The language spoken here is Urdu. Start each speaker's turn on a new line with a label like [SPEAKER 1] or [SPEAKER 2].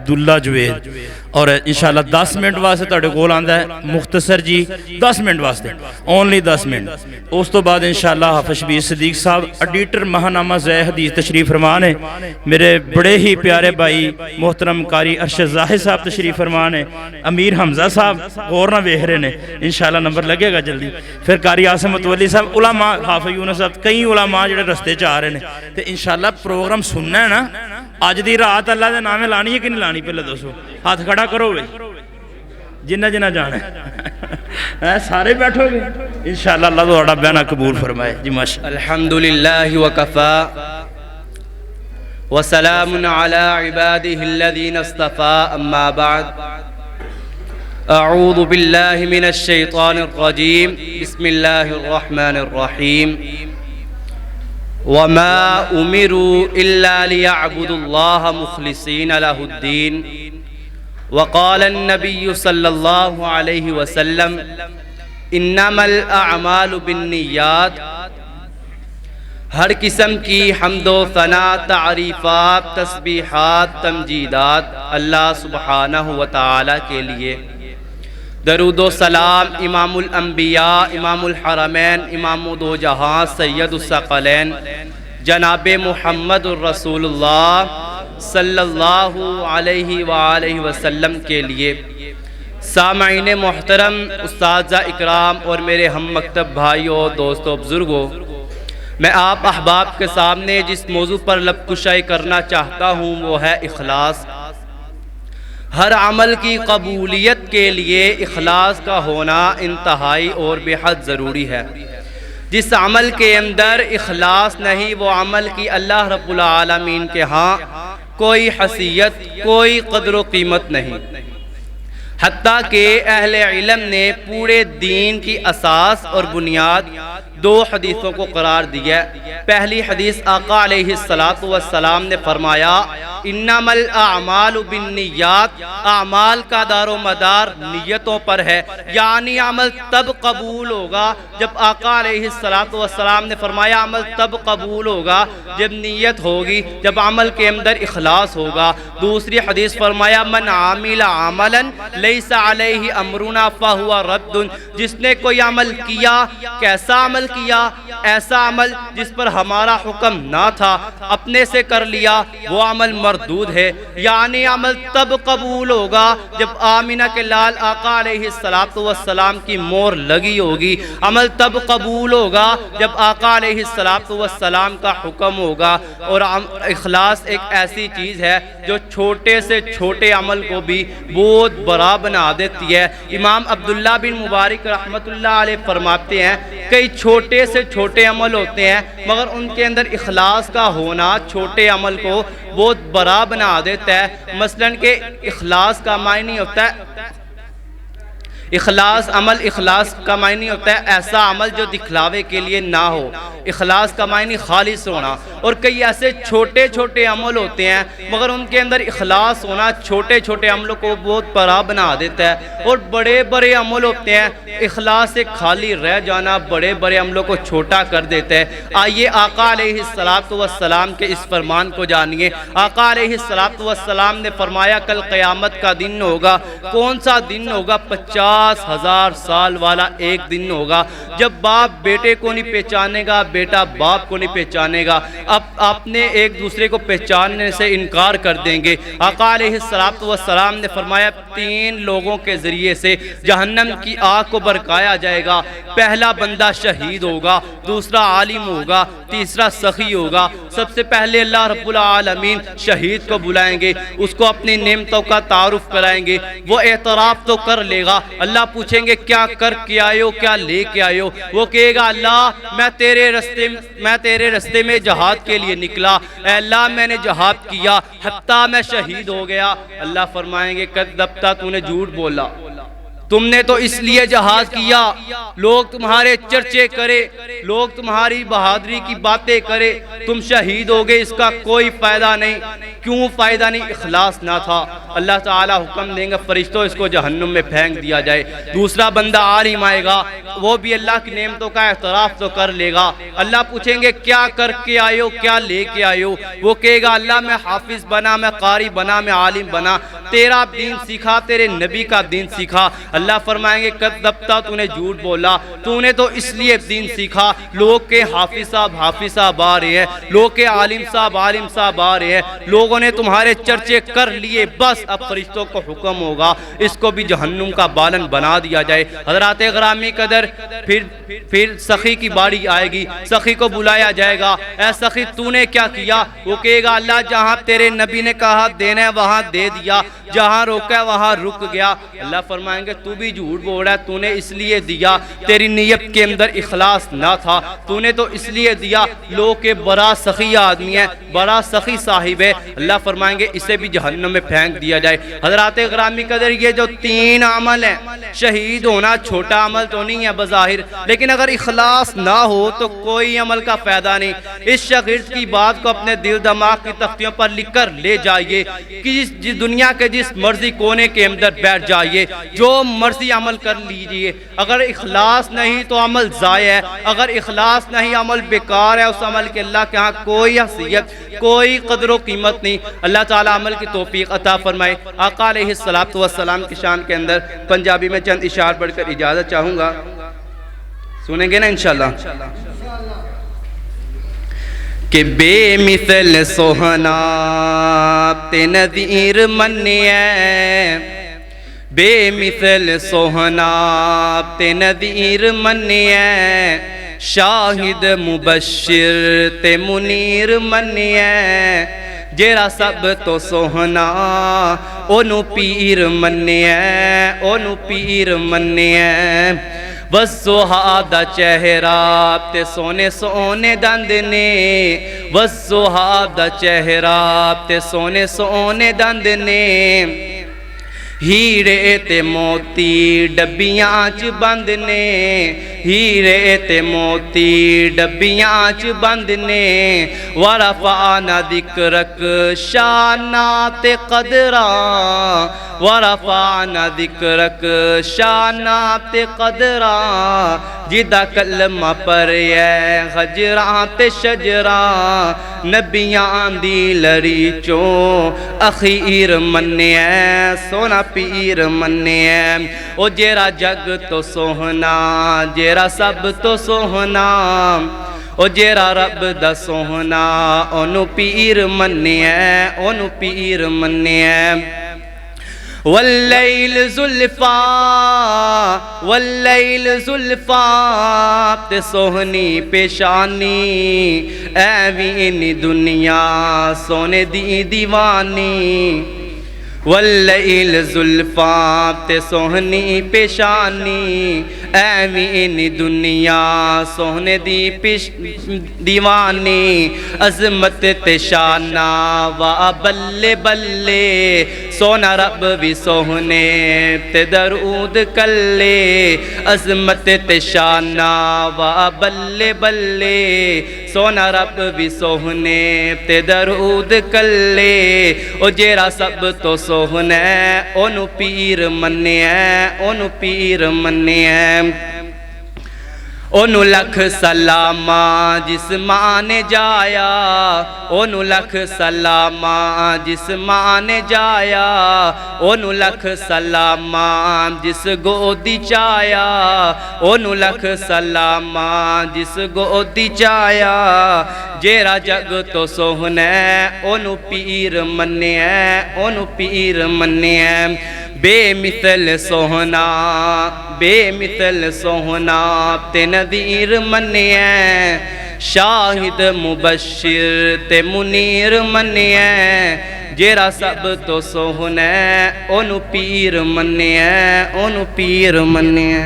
[SPEAKER 1] عبداللہ جوید، اور انشاءاللہ 10 منٹ واسطے تہاڈے کول آندا ہے مختصر جی 10 منٹ واسطے، اونلی 10 منٹ۔ اس تو بعد انشاءاللہ حافظ شبیر صدیق صاحب ایڈیٹر ماہنامہ ضیاء حدیث تشریف فرمان ہے، میرے بڑے ہی پیارے بھائی محترم قاری ارشد زاہد صاحب تشریف فرمان ہے، امیر حمزہ صاحب غور نہ ویکھ رہے نے، انشاءاللہ نمبر لگے گا جلدی، پھر قاری عاصم متولی صاحب، علماء حافظ یونس صاحب، کئی علماء جڑے رستے چ آ رہے ہیں، تو انشاءاللہ پروگرام سننا ہے نا، اج دی رات اللہ دے نامے لانی ہے کہ نہیں لانی؟ پہلے دوستو ہاتھ کھڑا کرو گے جنہ جنہ جانا ہے، سارے بیٹھو گے انشاءاللہ، اللہ تہاڈا بیان قبول فرمائے جی ماشاء اللہ۔
[SPEAKER 2] الحمدللہ وکفا وسلام علی عباده الذین اصطفى، اما بعد، اعوذ باللہ من الشیطان الرجیم، بسم اللہ الرحمن الرحیم، وما امروا الا ليعبدوا الله مخلصین لہ الدین، وقال النبی صلی اللہ علیہ وسلم انما الاعمال بالنیات۔ ہر قسم کی حمد و ثنا، تعریفات، تسبیحات، تمجیدات اللہ سبحانہ و تعالی کے لیے، درود و سلام امام الانبیاء، امام الحرمین، امام دو جہاں، سید الثقلین جناب محمد الرسول اللہ صلی اللہ علیہ وآلہ وسلم کے لیے۔ سامعین محترم، اساتذہ اکرام اور میرے ہم مکتب بھائیوں، دوستوں، بزرگوں، میں آپ احباب کے سامنے جس موضوع پر لب کشائی کرنا چاہتا ہوں وہ ہے اخلاص۔ ہر عمل کی قبولیت کے لیے اخلاص کا ہونا انتہائی اور بے حد ضروری ہے۔ جس عمل کے اندر اخلاص نہیں، وہ عمل کی اللہ رب العالمین کے ہاں کوئی حیثیت، کوئی قدر و قیمت نہیں۔ حتیٰ کہ اہل علم نے پورے دین کی اساس اور بنیاد دو حدیثوں کو قرار دیا۔ پہلی حدیث آقا علیہ السلام نے فرمایا انما الاعمال بالنیات، اعمال کا دار و مدار نیتوں پر ہے، یعنی عمل تب قبول ہوگا جب آقا علیہ السلام نے فرمایا عمل تب قبول ہوگا جب نیت ہوگی، جب عمل کے اندر اخلاص ہوگا۔ دوسری حدیث فرمایا من عامل عملا لیس علیہ امرنا فہو رد، جس نے کوئی عمل کیا، کیسا عمل کیا؟ ایسا عمل جس پر ہمارا حکم نہ تھا، اپنے سے کر لیا، وہ عمل مردود ہے۔ یعنی عمل تب قبول ہوگا جب آمینہ کے لال آقا علیہ السلام کی مور لگی ہوگی، عمل تب قبول ہوگا جب آقا علیہ السلام کا حکم ہوگا۔ اور اخلاص ایک ایسی چیز ہے جو چھوٹے سے چھوٹے عمل کو بھی بہت بڑا بنا دیتی ہے۔ امام عبداللہ بن مبارک رحمت اللہ علیہ فرماتے ہیں کئی چھوٹے سے چھوٹے عمل ہوتے ہیں مگر ان کے اندر اخلاص کا ہونا چھوٹے عمل کو بہت بڑا بنا دیتا ہے۔ مثلاً کہ اخلاص کا معنی ہوتا ہے اخلاص کا معنی ہوتا ہے ایسا عمل جو دکھلاوے کے لیے نہ ہو، اخلاص کا معنی خالص ہونا۔ اور کئی ایسے چھوٹے چھوٹے عمل ہوتے ہیں مگر ان کے اندر اخلاص ہونا چھوٹے چھوٹے عملوں کو بہت بڑا بنا دیتا ہے۔ اور بڑے بڑے عمل ہوتے ہیں، اخلاص سے خالی رہ جانا بڑے بڑے عملوں کو چھوٹا کر دیتا ہے۔ آئیے آقا علیہ السلام کے اس فرمان کو جانیے۔ آقا علیہ السلام نے فرمایا کل قیامت کا دن ہوگا۔ کون سا دن ہوگا؟ 50,000 سال والا ایک دن ہوگا جب باپ بیٹے کو نہیں پہچانے گا، بیٹا باپ کو نہیں پہچانے گا، اب اپنے ایک دوسرے کو پہچاننے سے انکار کر دیں گے۔ آقا علیہ السلام نے فرمایا 3 لوگوں کے ذریعے سے جہنم کی آگ کو برکایا جائے گا۔ پہلا بندہ شہید ہوگا، دوسرا عالم ہوگا، تیسرا سخی ہوگا۔ سب سے پہلے اللہ رب العالمین شہید کو بلائیں گے، اس کو اپنی نعمتوں کا تعارف کرائیں گے، وہ اعتراف تو کر لے گا۔ اللہ پوچھیں گے کیا کر کے آئے ہو، کیا لے کے آئے ہو؟ وہ کہے گا اللہ میں تیرے رستے میں جہاد کے لیے نکلا، اے اللہ میں نے جہاد کیا حتیٰ میں شہید ہو گیا۔ اللہ فرمائیں گے کذبتا، تو نے جھوٹ بولا، تم نے تو اس لیے جہاد کیا لوگ تمہارے چرچے کرے، لوگ تمہاری بہادری کی باتیں کرے، تم شہید ہو گئے، اس کا کوئی فائدہ نہیں۔ کیوں فائدہ نہیں؟ اخلاص نہ تھا۔ اللہ تعالیٰ حکم دیں گے فرشتوں اس کو جہنم میں پھینک دیا جائے۔ دوسرا بندہ عالم آئے گا، وہ بھی اللہ کی نعمتوں کا اعتراف تو کر لے گا۔ اللہ پوچھیں گے کیا کر کے آئے ہو، کیا لے کے آئے ہو؟ وہ کہے گا اللہ میں حافظ بنا، میں قاری بنا، میں عالم بنا۔ تیرا دین سیکھا، تیرے نبی کا دین سیکھا۔ اللہ فرمائیں گے کذبتا، تو نے جھوٹ بولا، تو نے تو اس لیے دین سیکھا۔ لوگ کے حافظ صاحب آ رہے ہیں، لوگ کے عالم صاحب آ رہے ہیں، لوگوں نے تمہارے چرچے کر لیے، بس اب فرشتوں کو حکم ہوگا اس کو بھی جہنم کا بالن بنا دیا جائے۔ حضرات گرامی قدر، پھر سخی کی باری آئے گی، سخی کو بلایا جائے گا، اے سخی تو نے کیا کیا؟ وہ کہے گا اللہ جہاں تیرے نبی نے کہا دینا ہے وہاں دے دیا، جہاں روکا ہے وہاں رک گیا۔ اللہ فرمائیں گے تو بھی جھوٹ بول رہا ہے، تو نے اس لیے دیا، تیری نیت کے اندر اخلاص نہ تھا، تو نے تو اس لیے دیا۔ لوگ کے بڑا سخی آدمی ہے، بڑا سخی صاحب ہے، اللہ فرمائیں گے اسے بھی جہنم میں پھینک دیا جائے۔ حضرات گرامی قدر، یہ جو 3 عمل ہیں، شہید ہونا چھوٹا عمل تو نہیں ہے بظاہر، لیکن اگر اخلاص نہ ہو تو کوئی عمل کا فائدہ نہیں۔ اس شاگرد کی بات کو اپنے دل دماغ کی تختیوں پر لکھ کر لے جائیے کہ جس دنیا کے جس مرضی کونے کے اندر بیٹھ جائیے، جو مرضی عمل کر لیجئے، اگر اخلاص نہیں تو عمل ضائع ہے، اگر اخلاص نہیں عمل بیکار ہے، اس عمل کے اللہ کے ہاں کوئی حیثیت، کوئی قدر و قیمت نہیں۔ اللہ تعالیٰ عمل کی توفیق عطا فرمائے۔ آقا علیہ السلام کی شان کے اندر پنجابی میں چند اشعار پڑھ کر اجازت چاہوں گا، سنیں گے نا انشاءاللہ؟ کہ بے مثل سوہنا تے نذیر منیے، بے مثل سوہنا تے نذیر منیے، شاہد مبشر تے منیر منیے، جیرا سب تو سوہنا اونو پیر منیے، اونو پیر منیے۔ وَالزُّہَا دا چہرہ تے سونے سونے دند نے، وَالزُّہَا دا چہرہ تے سونے سونے دند نے، ہیرے تے موتی ڈبیاں چ بند نے، ہیرے تے موتی ڈبیاں چ بند نے، وَرَفَعْنَا ذِكْرَكَ شانات قدراں، وَرَفَعْنَا ذِكْرَكَ شانات قدراں، جدا کلمہ پر ہے غجراں تے شجراں، نبیاں دی لری چوں اخیر منیے، سونا پیر منیے۔ او جیرا جگ تو سوہنا، جیرا سب تو سوہنا، او جیرا رب دا سوہنا، اونو پیر منیے، اونو پیر منیے۔ واللیل زلفا، واللیل زلفا تے سوہنی پیشانی، ایویں دنیا سونے دی دیوانی، واللیل زلفا تے سوہنی پیشانی، ایویں دنیا سوہنے دی دیوانی، عظمت تے شانہ وا بلے بلے، سونا رب بھی سوہنے تے درود کلے، عظمت تے شانہ وا بلے بلے، سونا رب بھی سوہنے تے درود کلے، او جیرا سب تو سوہنے اونو پیر منیے، اونو پیر منیے۔ اونو لکھ سلامہ جس ماں نے جایا، اونو لکھ سلامہ جس ماں نے جایا، اونو لکھ سلامہ جس گودی چایا، اونو لکھ سلامہ جس گودی چایا، جیرا جگ تو سوہنے اونو پیر منیے، اونو پیر منیے۔ بے مثل سوہنا، بے مثل سوہنا تے نذیر منیے، شاہد مبشر تے منیر منیے، جیرا سب تو سوہنے اونو پیر منیے، اونو پیر منیے۔